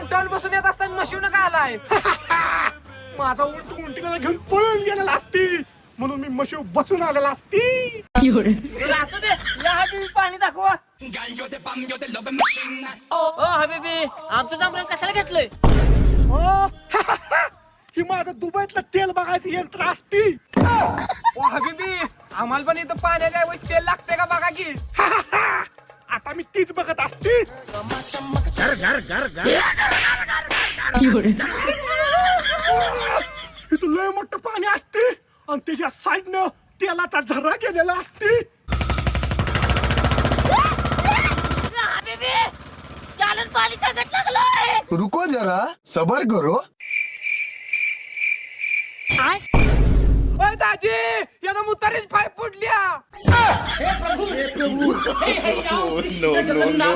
उठावून बसून येत असताना म्हशीवनं का आलाय? माझा उंट उंटीला घेऊन पळून गेलेला असती म्हणून मी म्हशीव बसून आलेला असती. असू दे, या हबीबी पाणी दाखवा. ओ हबीबी, आमचं जांभळण कशाला घेतलंय? हो. ही माझं दुबईतलं तेल बघायचं यंत्र असती. ओ हबीबी, आम्हाला पण इथं पाण्याच्या ऐवजी तेल लागतंय का बघा की. आता मी तीच बघत असती. इथं लय मोठं पाणी असते आणि त्याच्या साईडनं तेलाचा झरा गेलेला असते. हबीबी, चालून पाणी सगळं लागलंय. रुको जरा सबर करो. ओय दाजी, यानं मुतारीच पाय फुटल्या. No no no